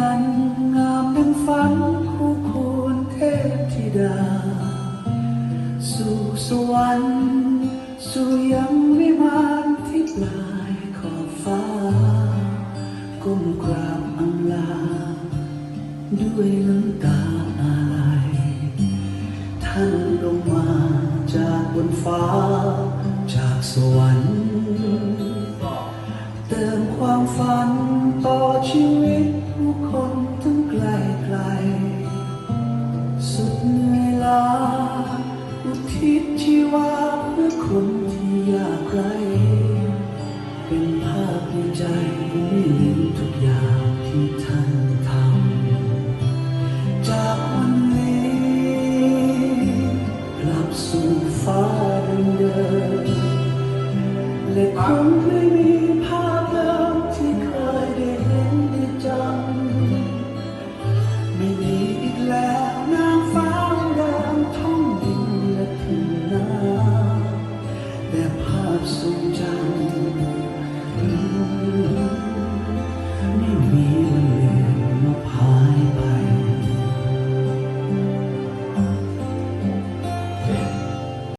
นันงามดังฝันคู่ควรเทพธิดาสู่สวรรค์สู่ยังวิมานที่ปลายขอบฟ้าก้มกราบอำลาด้วยน้ำตาอาลัยท่านลงมาจากบนฟ้าจากสวรรค์เติมความฝันต่อชีวิต